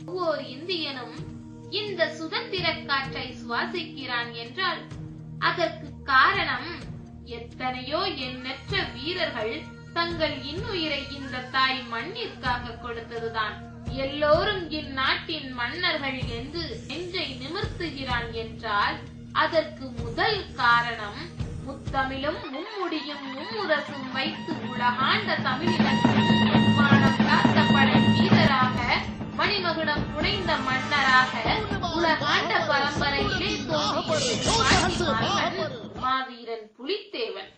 ஒவ்வொரு இந்தியனும் இந்த சுதந்திர காற்றை சுவாசிக்கிறான் என்றால் அதற்கு காரணம் எத்தனையோ எண்ணற்ற வீரர்கள் தங்கள் இன்னுயிரை இந்த தாய் மண்ணிற்காக கொடுத்ததுதான். எல்லோரும் இந்நாட்டின் மன்னர்கள் என்று நெஞ்சை நிமிர்த்துகிறான் என்றால் அதற்கு முதல் காரணம் முத்தமிழும் மும்முடியும் மும்முரசும் வைத்து உலகாண்ட தமிழினத்தின் மானம் காத்த படை வீரராக மணிமகுடம் புனைந்த மன்னராக உலகாண்ட பரம்பரையிலே தோன்றிய மாவீரன் புலித்தேவன்.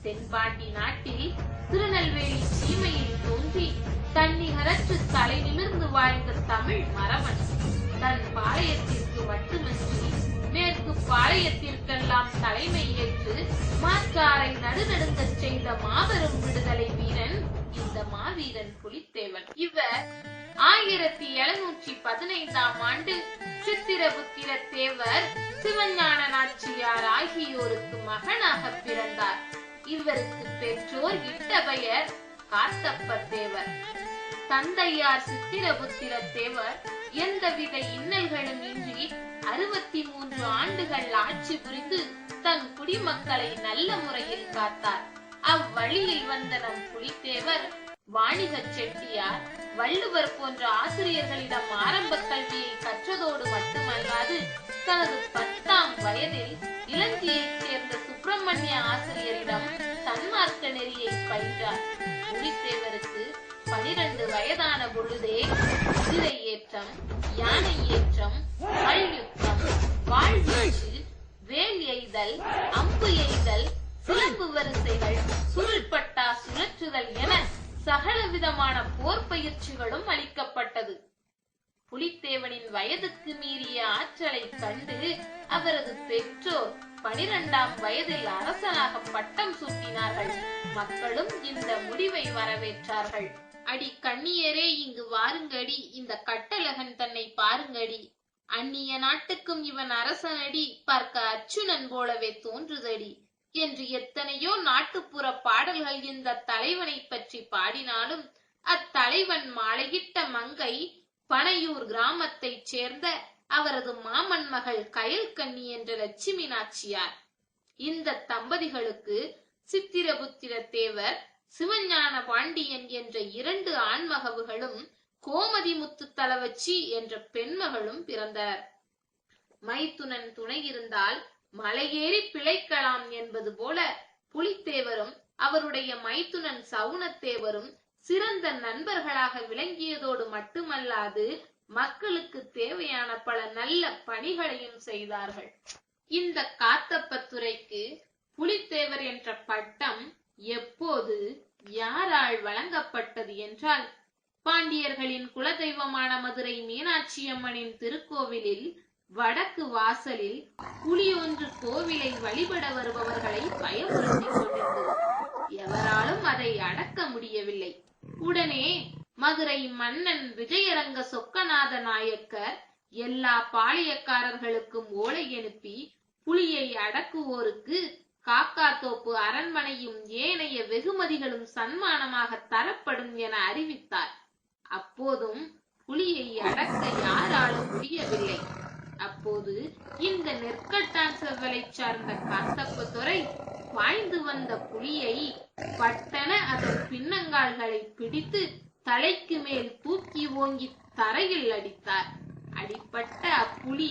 தென்பாண்டி நாட்டில் திருநெல்வேலி சீமையில் தோன்றி தன்னிகரற்று தலை நிமிர்ந்து வாழ்ந்த தமிழ் மரபன் தன் பாளையத்திற்கு மட்டுமின்றி மேற்கு பாளையத்திற்கெல்லாம் தலைமை ஏற்று மாற்றாரை நடுநடுங்கச் செய்த மாபெரும் விடுதலை வீரன் இந்த மாவீரன் புலித்தேவன். இவர் 1715ஆம் ஆண்டு சித்திரபுத்திர தேவர் சிவஞான நாச்சியார் ஆகியோருக்கு மகனாக பிறந்தார். இவருக்கு பெற்றோர் இட்ட பெயர் காத்தப்ப தேவர். தந்தையார் சித்திரபுத்திர தேவர் எந்தவித இன்னல்களும் இன்றி 63 ஆண்டுகள் ஆட்சி புரிந்து தன் குடிமக்களை நல்ல முறையில் காத்தார். அவ்வழியில் வந்த நம் புலித்தேவர் வாணிக செட்டியார், வள்ளுவர் போன்ற ஆசிரியர்களிடம் ஆரம்ப கல்வியை கற்றதோடு மட்டுமல்லாது தனது 10ஆம் வயதில் இலங்கையைச் சேர்ந்த சுப்பிரமணிய ஆசிரியரிடம் சன்மார்க்க நெறியை பயின்றார். புலித்தேவருக்கு 12 வயதான பொழுதே குதிரை ஏற்றம், யானை ஏற்றம், மல்யுத்தம், வாழ்வீச்சு, வேல் எய்தல், அம்பு எய்தல், சிலம்பு வரிசைகள், சுருள்பட்டா சுழற்றுதல் என சகல விதமான போர் பயிற்சிகளும் அளிக்கப்பட்டது. புலித்தேவனின் வயதுக்கு மீறிய ஆற்றலை கண்டு அவரது பெற்றோர் 12ஆம் வயதில் அரசனாக பட்டம் சூட்டினார்கள். மக்களும் இந்த முடிவை வரவேற்றார்கள். அடி கண்ணியரே, இங்கு வாருங்கடி, இந்த கட்டழகன் தன்னை பாருங்கடி, அந்நிய நாட்டுக்கும் இவன் அரசனடி, பார்க்க அர்ச்சுனன் போலவே தோன்றுதடி என்று எத்தனையோ நாட்டுப்புற பாடல்கள் இந்த தலைவனை பற்றி பாடினாலும் அத்தலைவன் மாலையிட்ட மங்கை பனையூர் கிராமத்தைச் சேர்ந்த அவரது மாமன் மகள் கயல்கண்ணி என்ற லட்சுமி நாச்சியார். இந்த தம்பதிகளுக்கு சித்திரபுத்திர தேவர், சிவஞான பாண்டியன் என்ற 2 ஆண்மகவுகளும் கோமதி முத்து தலவச்சி என்ற பெண்மகளும் பிறந்தனர். மைத்துனன் துணை இருந்தால் மலையேறி பிழைக்கலாம் என்பது போல புலித்தேவரும் அவருடைய மைத்துனன் சவுனத்தேவரும் சிறந்த நண்பர்களாக விளங்கியதோடு மட்டுமல்லாது மக்களுக்கு தேவையான பல நல்ல பணிகளையும் செய்தார்கள். இந்த காத்தப்பத்துறைக்கு புலித்தேவர் என்ற பட்டம் எப்போது யாரால் வழங்கப்பட்டது என்றால், பாண்டியர்களின் குலதெய்வமான மதுரை மீனாட்சி அம்மனின் திருக்கோவிலில் வடக்கு வாசலில் புலி ஒன்று கோவிலை வழிபட வருபவர்களை பயமுறுத்திக் கொண்டிருந்தது. எவராலும் அதை அடக்க முடியவில்லை. உடனே மதுரை மன்னன் விஜயரங்க சொக்கநாத நாயக்கர் எல்லா பாளையக்காரர்களுக்கும் ஓலை அனுப்பி புலியை அடக்குவோருக்கு காக்காத்தோப்பு அரண்மனையும் ஏனைய வெகுமதிகளும் சன்மானமாக தரப்படும் என அறிவித்தார். அப்போதும் புலியை அடக்க யாராலும் முடியவில்லை. அப்போது இந்த நெற்கட்டான் செவ்வலை சார்ந்த காத்தப்பத்துறை பாய்ந்து வந்த புலியை பட்டன அதன் பின்னங்கால்களை பிடித்து தலைக்கு மேல் தூக்கி ஓங்கி தரையில் அடித்தார். அடிப்பட்ட அப்புலி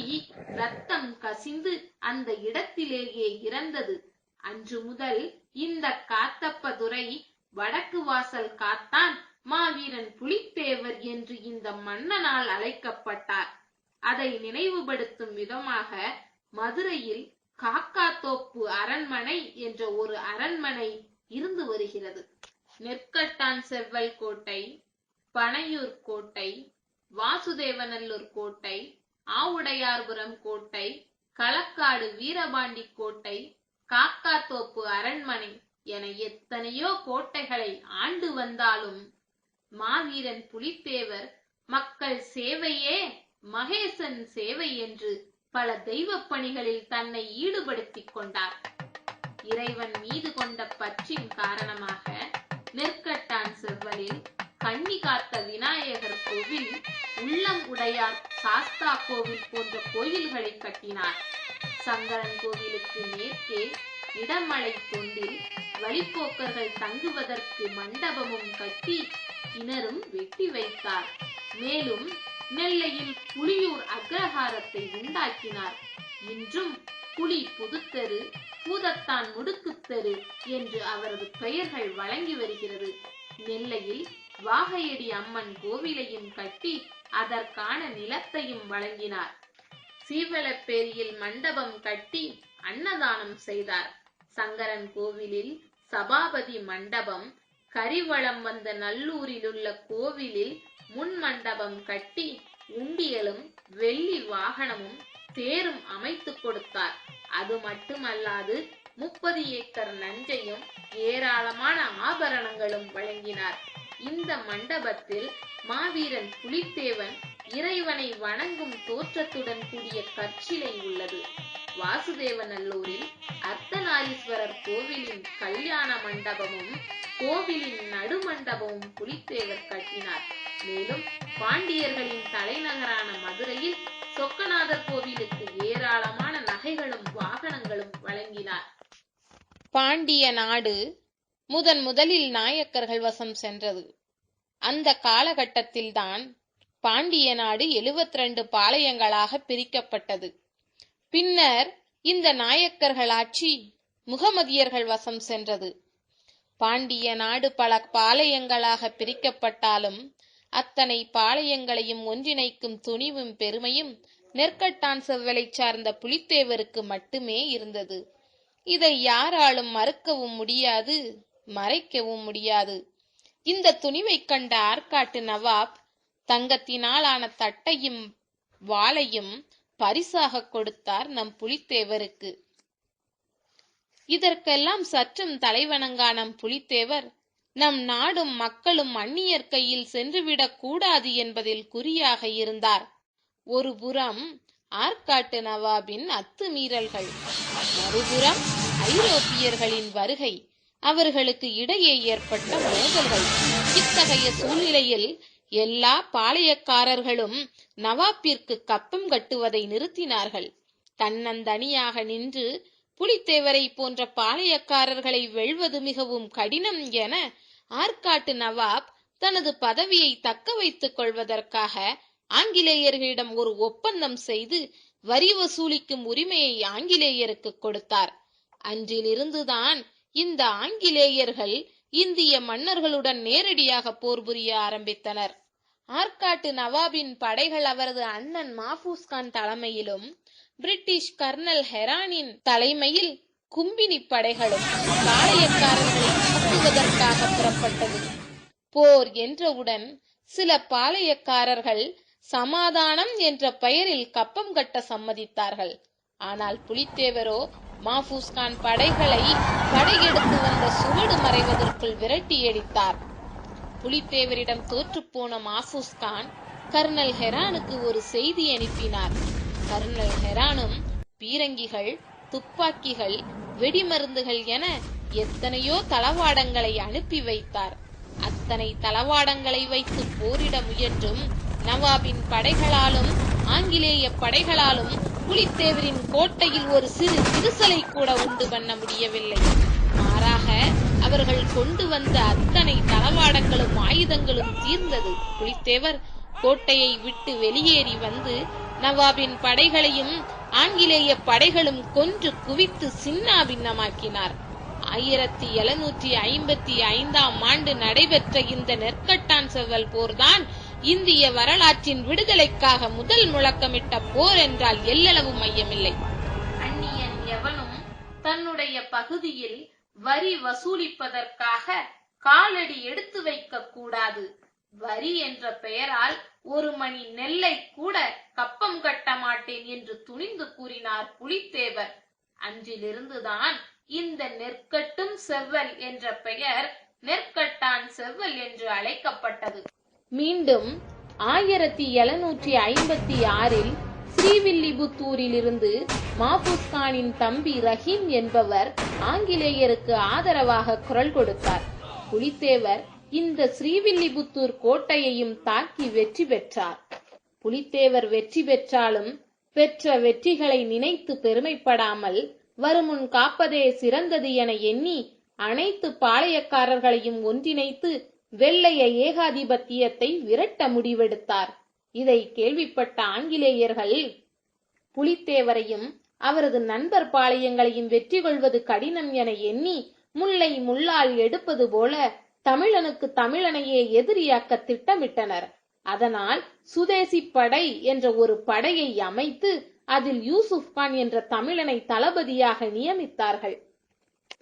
ரத்தம் கசிந்து அந்த இடத்திலேயே இறந்தது. அன்று முதல் இந்த காத்தப்பதுரை வடக்கு வாசல் காத்தான் மாவீரன் புலித்தேவர் என்று இந்த மன்னனால் அழைக்கப்பட்டார். அதை நினைவுபடுத்தும் விதமாக மதுரையில் காக்காத்தோப்பு அரண்மனை என்ற ஒரு அரண்மனை இருந்து வருகிறது. நெற்கட்டான் செவ்வல் கோட்டை, பனையூர் கோட்டை, வாசுதேவநல்லூர் கோட்டை, ஆவுடையார்புரம் கோட்டை, களக்காடு வீரபாண்டி கோட்டை, காக்காத்தோப்பு அரண்மனை என எத்தனையோ கோட்டைகளை ஆண்டு வந்தாலும் மாவீரன் புலித்தேவர் மக்கள் சேவையே மகேசன் சேவை என்று பல தெய்வ பணிகளில் தன்னை ஈடுபடுத்திக் கொண்டார். இறைவன் மீது கொண்ட பற்றின் காரணமாக அடையார், சாஸ்தா கோவில் போன்ற கோயில்களை கட்டினார். சங்கரன் கோவிலுக்கு மேற்கே இடமலை தொண்டில் வழிப்போக்கர்கள் தங்குவதற்கு மண்டபமும் கட்டி கிணறும் வெட்டி வைத்தார். மேலும் நெல்லையில் புலியூர் அக்ரஹாரத்தை உண்டாக்கினார். இன்றும் புலி புதுத்தெரு, பூதத்தான் முடுக்குத்தெரு என்று அவரது பெயர்கள் வழங்கி வருகிறது. நெல்லையில் வாகையடி அம்மன் கோவிலையும் கட்டி அதற்கான நிலத்தையும் வழங்கினார். சீவலப்பேரியில் மண்டபம் கட்டி அன்னதானம் செய்தார். சங்கரன் கோவிலில் சபாபதி மண்டபம், கரிவளம் வந்த நல்லூரில் உள்ள கோவிலில் முன் மண்டபம் கட்டி உண்டியலும் வெள்ளி வாகனமும் தேரும் அமைத்து கொடுத்தார். அது மட்டுமல்லாது 30 ஏக்கர் நஞ்சையும் ஏராளமான ஆபரணங்களும் வழங்கினார். இந்த மண்டபத்தில் மாவீரன் புலித்தேவன் இறைவனை வணங்கும் தோற்றத்துடன் கூடிய கற்சிலை உள்ளது. வாசுதேவநல்லூரில் அர்த்தநாரீஸ்வரர் கோவிலின் கல்யாண மண்டபமும் கோவிலின் நடுமண்டபமும் புலித்தேவர் கட்டினார். மேலும் பாண்டியர்களின் தலைநகரான மதுரையில் சொக்கநாதர் கோவிலுக்கு ஏராளமான நகைகளும் வாகனங்களும் வழங்கினார். பாண்டிய நாடு முதலில் நாயக்கர்கள் வசம் சென்றது. அந்த காலகட்டத்தில்தான் பாண்டிய நாடு 72 பாளையங்களாக பிரிக்கப்பட்டது. பின்னர் இந்த நாயக்கர்கள் ஆட்சி முகமதியர்கள் வசம் சென்றது. பாண்டிய நாடு பல பாளையங்களாக பிரிக்கப்பட்டாலும் அத்தனை பாளையங்களையும் ஒன்றிணைக்கும் துணிவும் பெருமையும் நெற்கட்டான் செவ்வலை சார்ந்த புலித்தேவருக்கு மட்டுமே இருந்தது. இதை யாராலும் மறுக்கவும் முடியாது, மறைக்கவும் முடியாது. இந்த துணிவை கண்ட ஆற்காட்டு நவாப் தங்கத்தினாலான தட்டையும் வாளையும் பரிசாக கொடுத்தார் நம் புலித்தேவருக்கு. இதற்கெல்லாம் சற்றும் தலைவணங்கா நம் புலித்தேவர் நம் நாடும் மக்களும் அந்நியர் கையில் சென்றுவிடக் கூடாது என்பதில் குறியாக இருந்தார். ஒரு புறம் ஆற்காட்டு நவாபின் அத்துமீறல்கள், மறுபுறம் ஐரோப்பியர்களின் வருகை, அவர்களுக்கு இடையே ஏற்பட்ட மோதல்கள். இத்தகைய சூழ்நிலையில் எல்லா பாளையக்காரர்களும் நவாப்பிற்கு கப்பம் கட்டுவதை நிறுத்தினார்கள். தன்னந்தனியாக நின்று புலித்தேவரை போன்ற பாளையக்காரர்களை வெல்வது மிகவும் கடினம் என ஆற்காட்டு நவாப் தனது பதவியை தக்க வைத்துக் கொள்வதற்காக ஆங்கிலேயர்களிடம் ஒரு ஒப்பந்தம் செய்து வரி வசூலிக்கும் உரிமையை ஆங்கிலேயருக்கு கொடுத்தார். அன்றிலிருந்துதான் இந்த ஆங்கிலேயர்கள் இந்திய மன்னர்களுடன் நேரடியாக போர் புரிய ஆரம்பித்தனர். ஆற்காட்டு நவாபின் படைகள் அவரது அண்ணன் மாஃபூஸ் கான் தலைமையிலும் பிரிட்டிஷ் கர்னல் ஹெரானின் தலைமையில் கும்பினி படைகளும் பாளையக்காரர்களை தாக்குவதற்காக புறப்பட்டது. போர் என்றவுடன் சில பாளையக்காரர்கள் சமாதானம் என்ற பெயரில் கப்பம் கட்ட சம்மதித்தார்கள். ஆனால் புலித்தேவரோ மாஃபூஸ் கான் படைகளை படையெடுத்து வந்த சுவடு மறைவதற்குள் விரட்டி அடித்தார். புலித்தேவரிடம் தோற்றுப்போன மாஃபூஸ் கான் கர்னல் ஹெரானுக்கு ஒரு செய்தி அனுப்பினார். கர்னல் ஹெரானும் பீரங்கிகள், துப்பாக்கிகள், வெடிமருந்துகள் என எத்தனையோ தளவாடங்களை அனுப்பி வைத்தார். அத்தனை தளவாடங்களை வைத்து போரிட முயன்றும் நவாபின் படைகளாலும் ஆங்கிலேய படைகளாலும் புலித்தேவரின் கோட்டையில் ஒரு சிறு விரிசலை கூட உண்டு பண்ண முடியவில்லை. மாறாக அவர்கள் கொண்டு வந்த அத்தனை தளவாடங்களும் ஆயுதங்களும் தீர்ந்தது. புலித்தேவர் கோட்டையை விட்டு வெளியேறி வந்து நவாபின் படைகளையும் ஆங்கிலேய படைகளும் கொன்று குவித்து சின்னாபின்னமாக்கினார். 1755ஆம் ஆண்டு நடைபெற்ற இந்த நெற்கட்டான் செவ்வல் போர்தான் இந்திய வரலாற்றின் விடுதலைக்காக முதல் முழக்கமிட்ட போர் என்றால் எல்லளவு மையமில்லை. அந்நியன் எவனும் தன்னுடைய பகுதியில் வரி வசூலிப்பதற்காக காலடி எடுத்து வைக்க கூடாது. வரி என்ற பெயரால் ஒரு மணி நெல்லை கூட கப்பம் கட்ட மாட்டேன் என்று துணிந்து கூறினார் புலித்தேவர். அன்றிலிருந்துதான் இந்த நெற்கட்டும் செவ்வல் என்ற பெயர் நெற்கட்டான் செவ்வல் என்று அழைக்கப்பட்டது. மீண்டும் 1756இல் ஸ்ரீவில்லிபுத்தூரில் இருந்து மாஃபூஸ் கானின் தம்பி ரஹீம் என்பவர் ஆங்கிலேயருக்கு ஆதரவாக குரல் கொடுத்தார். புலித்தேவர் இந்த ஸ்ரீவில்லிபுத்தூர் கோட்டையையும் தாக்கி வெற்றி பெற்றார். புலித்தேவர் வெற்றி பெற்றாலும் பெற்ற வெற்றிகளை நினைத்து பெருமைப்படாமல் வருமுன் காப்பதே சிறந்தது என எண்ணி அனைத்து பாளையக்காரர்களையும் ஒன்றிணைத்து வெள்ளைய ஏகாதிபத்தியத்தை விரட்ட முடிவெடுத்தார். இதை கேள்விப்பட்ட ஆங்கிலேயர்கள் புலித்தேவரையும் அவரது நண்பர் பாளையங்களையும் வெற்றி கொள்வது கடினம் என எண்ணி முல்லை முள்ளால் எடுப்பது போல தமிழனுக்கு தமிழனையே எதிரியாக்க திட்டமிட்டனர். அதனால் சுதேசி படை என்ற ஒரு படையை அமைத்து அதில் யூசுப் கான் என்ற தமிழனை தளபதியாக நியமித்தார்கள்.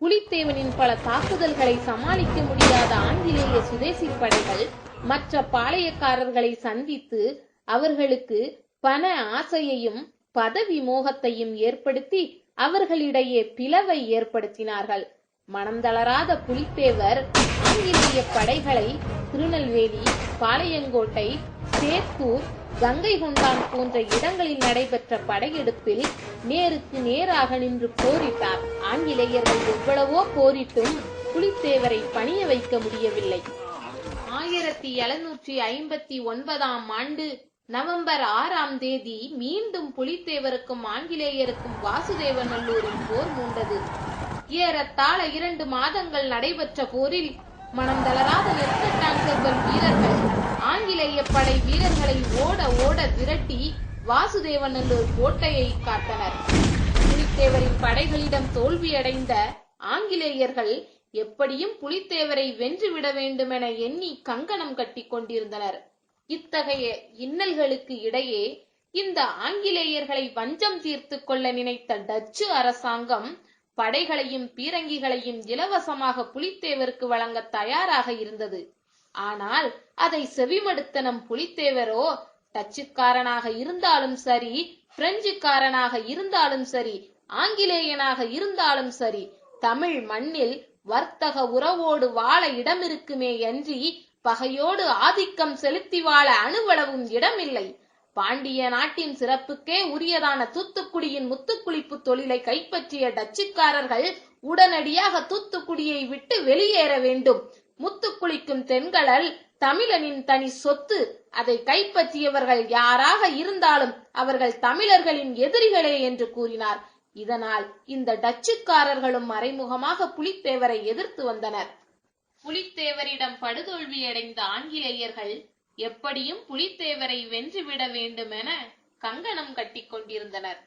புலித்தேவனின் பல தாக்குதல்களை சமாளிக்க முடியாத ஆங்கிலேய சுதேசி படைகள் மற்ற பாளையக்காரர்களை சந்தித்து அவர்களுக்கு பண ஆசையையும் பதவி மோகத்தையும் ஏற்படுத்தி அவர்களிடையே பிளவை ஏற்படுத்தினார்கள். மனந்தளராத புலித்தேவர் ஆங்கிலேய படைகளை திருநெல்வேலி, பாளையங்கோட்டை, சேத்தூர், கங்கை கொண்டான் போன்ற இடங்களில் நடைபெற்ற படையெடுப்பில் நேருக்கு நேராக நின்று போரிட்டார். ஆங்கிலேயர்கள் எவ்வளவோ போரிட்டும் புலித்தேவரை பணிய வைக்க முடியவில்லை. 1759 ஆண்டு நவம்பர் 6ஆம் தேதி மீண்டும் புலித்தேவருக்கும் ஆங்கிலேயருக்கும் வாசுதேவநல்லூரில் போர் மூண்டது. ஏறத்தாழ 2 மாதங்கள் நடைபெற்ற போரில் மனம் தளராத நெற்கட்டான் செவ்வல் வீரர்கள் ஆங்கிலேய படை வீரர்களை ஓட ஓட விரட்டி வாசுதேவநல்லூர் கோட்டையை காத்தனர். புலித்தேவரின் படைகளிடம் தோல்வியடைந்த ஆங்கிலேயர்கள் எப்படியும் புலித்தேவரை வென்றுவிட வேண்டுமென எண்ணி கங்கணம் கட்டி கொண்டிருந்தனர். இத்தகைய இன்னல்களுக்கு இடையே இந்த ஆங்கிலேயர்களை வஞ்சம் தீர்த்து கொள்ள நினைத்த டச்சு அரசாங்கம் படைகளையும் பீரங்கிகளையும் இலவசமாக புலித்தேவருக்கு வழங்க தயாராக இருந்தது. ஆனால் அதை செவிமடுத்த நம் புலித்தேவரோ டச்சுக்காரனாக இருந்தாலும் சரி, பிரெஞ்சுக்காரனாக இருந்தாலும் சரி, ஆங்கிலேயனாக இருந்தாலும் சரி, தமிழ் மண்ணில் வர்த்தக உறவோடு வாழ இடம் இருக்குமே அன்றி பகையோடு ஆதிக்கம் செலுத்தி வாழ அணுவளவும் இடமில்லை. பாண்டிய நாட்டின் சிறப்புக்கே உரியதான தூத்துக்குடியின் முத்துக்குளிப்பு தொழிலை கைப்பற்றிய டச்சுக்காரர்கள் உடனடியாக தூத்துக்குடியை விட்டு வெளியேற வேண்டும். முத்துக்குளிக்கும் தென்கடல் தமிழனின் தனி சொத்து. அதை கைப்பற்றியவர்கள் யாராக இருந்தாலும் அவர்கள் தமிழர்களின் எதிரிகளே என்று கூறினார். இதனால் இந்த டச்சுக்காரர்களும் மறைமுகமாக புலித்தேவரை எதிர்த்து வந்தனர். புலித்தேவரிடம் படுதோல்வியடைந்த ஆங்கிலேயர்கள் எப்படியும் புலித்தேவரை வென்றுவிட வேண்டும் என கங்கணம் கட்டி கொண்டிருந்தனர்.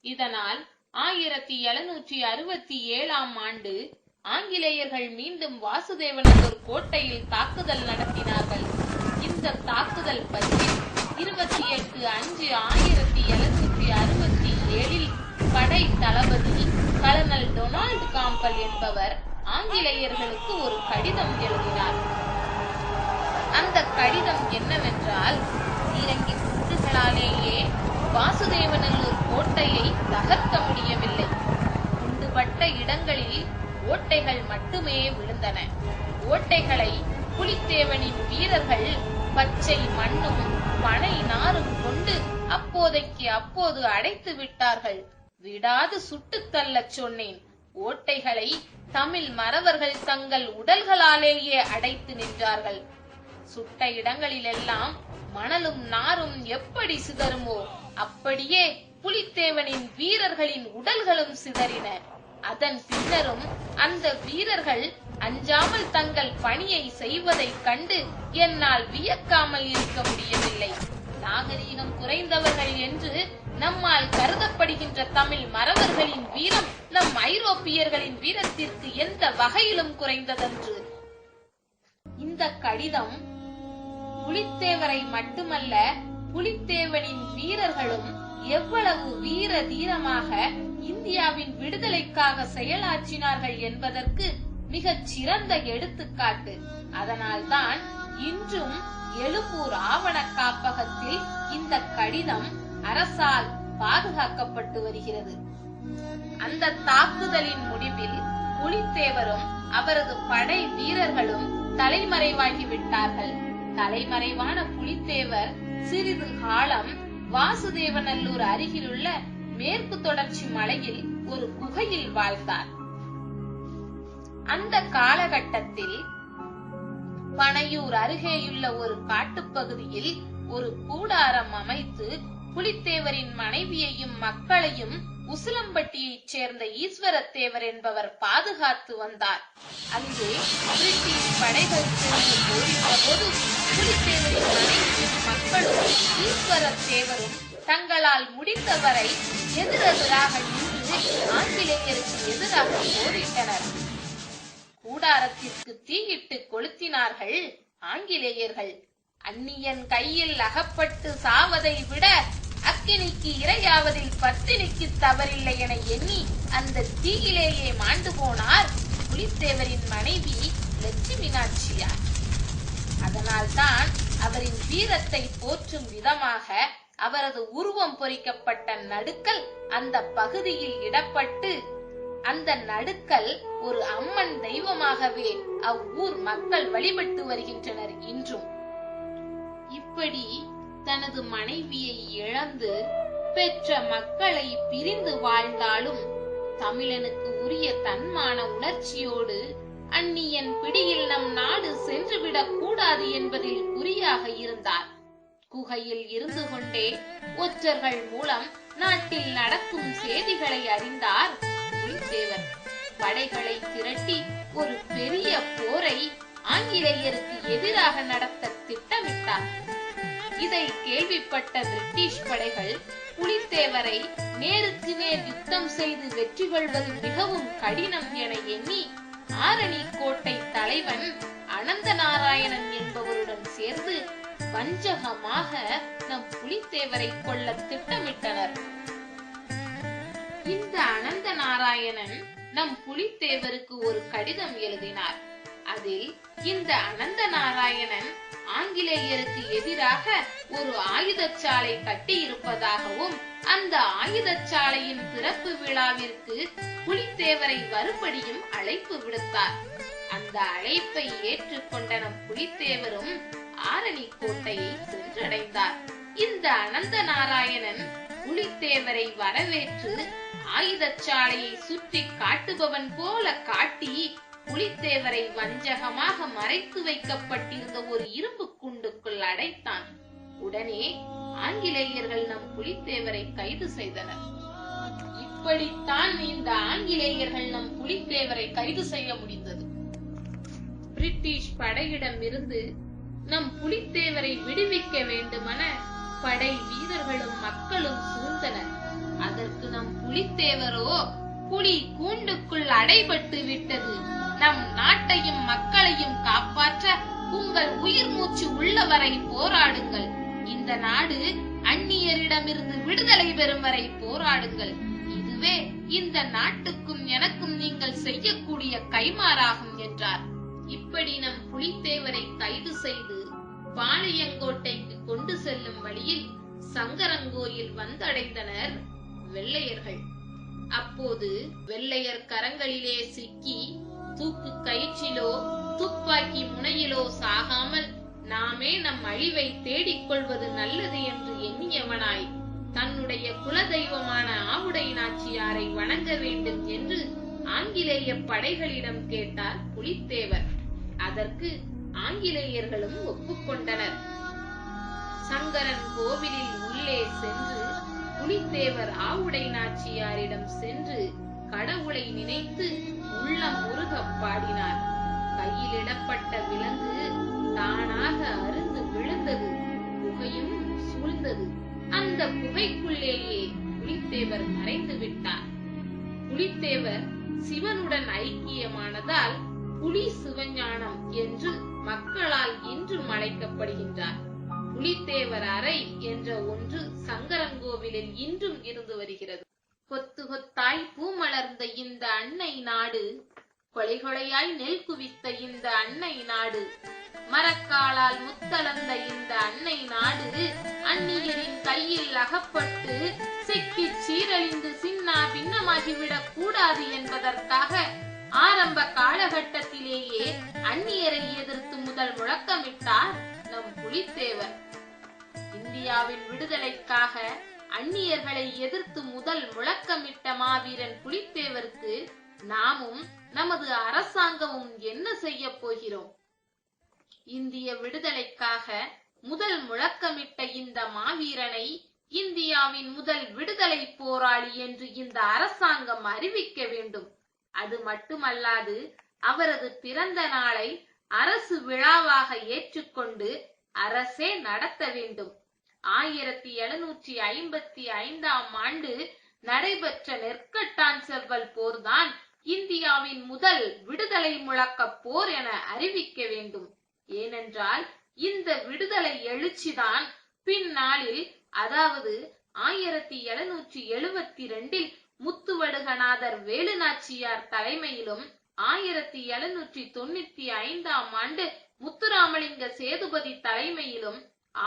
இதனால் 1767ஆம் ஆண்டு ஆங்கிலேயர்கள் மீண்டும் வாசுதேவநல்லூர் கோட்டையில் தாக்குதல் நடத்தினார்கள். இந்த தாக்குதல் பற்றி 28/5/1767 படை தளபதி கர்னல் டொனால்ட் காம்பல் என்பவர் ஆங்கிலேயர்களுக்கு ஒரு கடிதம் எழுதினார். அந்த கடிதம் என்னவென்றால், பீரங்கி குண்டுகளாலேயே வாசுதேவநல்லூர் கோட்டையை தகர்க்க முடியவில்லை. குண்டுபட்ட இடங்களில் ஓட்டைகள் மட்டுமே விழுந்தன. ஓட்டைகளை புலித்தேவனின் வீரர்கள் பச்சை மண்ணும் பனை நாரும் கொண்டு அப்போதைக்கு அப்போது அடைத்து விட்டார்கள். விடாது சுட்டுத் தள்ளச் சொன்னேன். ஓட்டைகளை தமிழ் மறவர்கள் தங்கள் உடல்களாலேயே அடைத்து நின்றார்கள். சுட்ட இடங்களிலெல்லாம் மணலும் நாரும் எப்படி சிதறுமோ அப்படியே புலித்தேவனின் வீரர்களின் உடல்களும் சிதறின. அதன் பின்னரும் அந்த வீரர்கள் அஞ்சாமல் தங்கள் பணியை செய்வதைக் கண்டு என்னால் வியக்காமல் இருக்க முடியவில்லை. நாகரீகம் குறைந்தவர்கள் என்று நம்மால் கருதப்படுகின்ற தமிழ் மறவர்களின் வீரம் நம் ஐரோப்பியர்களின் வீரத்திற்கு எந்த வகையிலும் குறைந்ததன்று. இந்த கடிதம் புலித்தேவரை மட்டுமல்ல, புலித்தேவனின் வீரர்களும் எவ்வளவு வீர தீரமாக இந்தியாவின் விடுதலைக்காக செயலாற்றினார்கள் என்பதற்கு மிகச் சிறந்த எடுத்துக்காட்டு. அதனால்தான் இன்றும் எழும்பூர் ஆவண காப்பகத்தில் இந்த கடிதம் அரசால் பாதுகாக்கப்பட்டு வருகிறது. அந்த தாக்குதலின் முடிவில் புலித்தேவரும் அவரது படை வீரர்களும் தலைமறைவாகிவிட்டார்கள். தலைமறைவான புலித்தேவர் சிறிது காலம் வாசுதேவநல்லூர் அருகிலுள்ள மேற்கு தொடர்ச்சி மலையில் ஒரு குகையில் வாழ்ந்தார். அந்த காலகட்டத்தில் பனையூர் அருகேயுள்ள ஒரு காட்டுப்பகுதியில் ஒரு கூடாரம் அமைத்து புலித்தேவரின் மனைவியையும் மக்களையும் உசிலம்பட்டியைச் சேர்ந்த ஈஸ்வரத்தேவர் என்பவர் பாதுகாத்து வந்தார். அங்கே பிரிட்டிஷ் படைகள் சென்று போரிட்ட போது புலித்தேவரின் மனைவியும் மக்களும் ஈஸ்வரத்தேவரும் தங்களால் முடிந்தவரை எதிரெதிராக நின்று ஆங்கிலேயருக்கு எதிராக போரிட்டனர். கூடாரத்திற்கு தீயிட்டு கொளுத்தினார்கள் ஆங்கிலேயர்கள். அந்நியன் கையில் அகப்பட்டு சாவதை விட அக்கினிக்கு இரையாவதில் பத்தினிக்கு தவறில்லை என எண்ணி அந்த தீயிலேயே மாண்டு போனார் புலித்தேவரின் மனைவி லட்சுமி நாச்சியார். அதனால்தான் அவரின் வீரத்தை போற்றும் விதமாக அவரது உருவம் பொறிக்கப்பட்ட நடுக்கல் அந்த பகுதியில் இடப்பட்டு அந்த நடுக்கல் ஒரு அம்மன் தெய்வமாகவே அவ்வூர் மக்கள் வழிபட்டு வருகின்றனர் இன்றும். இப்படி தனது மனைவியை இழந்து பெற்ற மக்களை பிரிந்து வாழ்ந்தாலும் தமிழனுக்கு உரிய தன்மான உணர்ச்சியோடு அந்நியன் பிடியில் நம் நாடு சென்றுவிடக் கூடாது என்பதில் குறியாக இருந்தார். குகையில் இருந்து கொண்டே ஒற்றர்கள் மூலம் நாட்டில் நடக்கும் செய்திகளை அறிந்தார் புலித்தேவர். படைகளை திரட்டி ஒரு பெரிய போரை ஆங்கிலேயருக்கு எதிராக நடத்த திட்டமிட்டார். இதை கேள்விப்பட்ட பிரிட்டிஷ் படைகள் புலித்தேவரை நேருக்கு நேர் யுத்தம் செய்து வெற்றி கொள்வது மிகவும் கடினம் என எண்ணி ஆரணி கோட்டை தலைவன் அனந்த நாராயணன் என்பவருடன் சேர்ந்து வஞ்சகமாக நம் புலித்தேவரை கொல்ல திட்டமிட்டனர். இந்த அனந்த நாராயணன் நம் புலித்தேவருக்கு ஒரு கடிதம் எழுதினார். அதில் இந்த அனந்த நாராயணன் ஆங்கிலேயருக்கு எதிராக ஒரு ஆயுதச்சாலை கட்டி இருப்பதாகவும் அந்த ஆயுதச்சாலையின் திறப்பு விழாவிற்கு புலித்தேவரை வரும்படியும் அழைப்பு விடுத்தார். அந்த அழைப்பை ஏற்றுக்கொண்ட நம் புலித்தேவரும் ஆரணி கோட்டையை சென்றடைந்தார். இந்த அனந்த நாராயணன் புலித்தேவரை வரவேற்று ஆயுதச்சாலையை சுற்றி காட்டுபவன் போல காட்டி புலித்தேவரை வஞ்சகமாக மறைத்து வைக்கப்பட்டிருந்த ஒரு இரும்பு குண்டுக்குள் அடைத்தான். உடனே ஆங்கிலேயர்கள் நம் புலித்தேவரை கைது செய்தனர். இப்படித்தான் இந்த ஆங்கிலேயர்கள் நம் புலித்தேவரை கைது செய்ய முடிந்தது. பிரிட்டிஷ் படையிடம் இருந்து நம் புலித்தேவரை விடுவிக்க வேண்டுமென படை வீரர்களும் மக்களும் சூழ்ந்தனர். அதற்கு நம் புலித்தேவரோ புலி கூண்டுக்குள் அடைபட்டு விட்டது, நம் நாட்டையும் மக்களையும் காப்பாற்ற உங்கள் உயிர் மூச்சு உள்ளவரை போராடுங்கள், இந்த நாடு அந்நியரிடமிருந்து விடுதலை பெறும் வரை போராடுங்கள், இதுவே இந்த நாட்டுக்கும் எனக்கும் நீங்கள் செய்யக்கூடிய கைமாறாகும் என்றார். இப்படி நம் புலித்தேவரை கைது செய்து பாளையங்கோட்டைக்கு கொண்டு செல்லும் வழியில் சங்கரங்கோயில் வந்தடைந்தனர் வெள்ளையர்கள். அப்போது வெள்ளையர் கரங்களிலே சிக்கி தூக்கு கயிற்றிலோ துப்பாக்கி முனையிலோ சாகாமல் நாமே நம் அழிவை தேடிக்கொள்வது நல்லது என்று எண்ணியவனாய் தன்னுடைய குலதெய்வமான ஆவுடை நாச்சியாரை வணங்க வேண்டும் என்று ஆங்கிலேய படைகளிடம் கேட்டார் புலித்தேவர். அதற்கு ஆங்கிலேயர்களும் ஒப்புக்கொண்டனர். சங்கரன் கோவிலில் உள்ளே சென்று புலித்தேவர் ஆவுடை நாச்சியாரிடம் சென்று கடவுளை நினைத்து உள்ளம் முருக பாடினார். கையிலிடப்பட்ட விலங்கு தானாக அருந்து விழுந்தது, புகையும் சூழ்ந்தது. அந்த புகைக்குள்ளேயே புலித்தேவர் மறைந்து விட்டார். புலித்தேவர் சிவனுடன் ஐக்கியமானதால் புலி சிவஞானம் என்று மக்களால் இன்றும் அழைக்கப்படுகின்றார். புலித்தேவர் அறை என்ற ஒன்று சங்கரங்கோவிலில் இன்றும் இருந்து வருகிறது. கொத்து கொத்தாய் பூமலர்ந்த இந்த அன்னை நாடு, கொலை கொலையாய் நெல் குவித்த இந்த அன்னை நாடு, மரக்காலால் முத்தளந்த இந்த அன்னை நாடு அந்நியரின் கையில் அகப்பட்டு சிக்கி சீரழிந்து சின்னா பின்னமாகிவிடக் கூடாது என்பதற்காக ஆரம்ப காலகட்டத்திலேயே அந்நியரை எதிர்த்து முதல் முழக்கமிட்டார் நம் புலித்தேவர். இந்தியாவின் விடுதலைக்காக அந்நியர்களை எதிர்த்து முதல் முழக்கமிட்ட மாவீரன் புலித்தேவருக்கு நாமும் நமது அரசாங்கமும் என்ன செய்ய போகிறோம்? இந்திய விடுதலைக்காக முதல் முழக்கமிட்ட இந்த மாவீரனை இந்தியாவின் முதல் விடுதலை போராளி என்று இந்த அரசாங்கம் அறிவிக்க வேண்டும். அது மட்டுமல்லாது அவரது பிறந்த நாளை அரசு விழாவாக ஏற்றுக்கொண்டு அரசே நடத்த வேண்டும். 1755ஆம் ஆண்டு நடைபெற்ற நெற்கட்டான் செவ்வல் போர்தான் இந்தியாவின் முதல் விடுதலை முழக்க போர் என அறிவிக்க வேண்டும். ஏனென்றால் இந்த விடுதலை எழுச்சிதான் பின்னாளில், அதாவது 1772 முத்துவடுகநாதர் வேலுநாச்சியார் தலைமையிலும் 1795ஆம் ஆண்டு முத்துராமலிங்க சேதுபதி தலைமையிலும்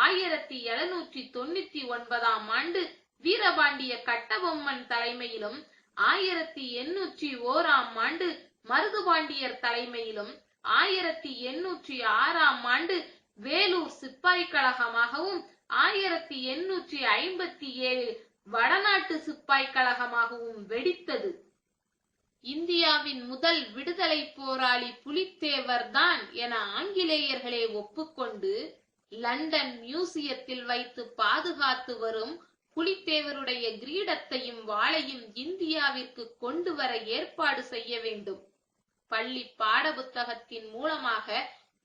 1799ஆம் ஆண்டு வீரபாண்டிய கட்டபொம்மன் தலைமையிலும் 1801ஆம் ஆண்டு மருதுபாண்டியர் தலைமையிலும் 1806ஆம் ஆண்டு வேலூர் சிப்பாய் கழகமாகவும் 1857 வடநாட்டு சிப்பாய் கழகமாகவும் வெடித்தது. இந்தியாவின் முதல் விடுதலை போராளி புலித்தேவர் தான் என ஆங்கிலேயர்களே ஒப்புக்கொண்டு லண்டன் மியூசியத்தில் வைத்து பாதுகாத்து வரும் புலித்தேவருடைய கிரீடத்தையும் வாளையும் இந்தியாவிற்கு கொண்டு வர ஏற்பாடு செய்ய வேண்டும். பள்ளி பாடப்புத்தகத்தின் மூலமாக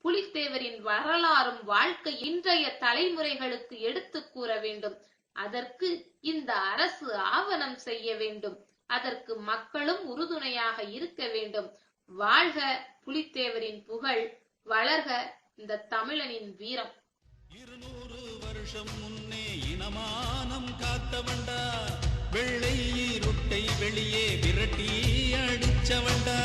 புலித்தேவரின் வரலாறும் வாழ்க்கை இன்றைய தலைமுறைகளுக்கு எடுத்து கூற வேண்டும். அதற்கு இந்த அரசு ஆவணம் செய்ய வேண்டும். அதற்கு மக்களும் உறுதுணையாக இருக்க வேண்டும். வாழ்க புலித்தேவரின் புகழ், வளர்க இந்த தமிழனின் வீரம். 200 வருஷம் முன்னே இனமானம் காத்தவண்டா, வெள்ளை இருட்டை வெளியே விரட்டி அடிச்சவண்டா.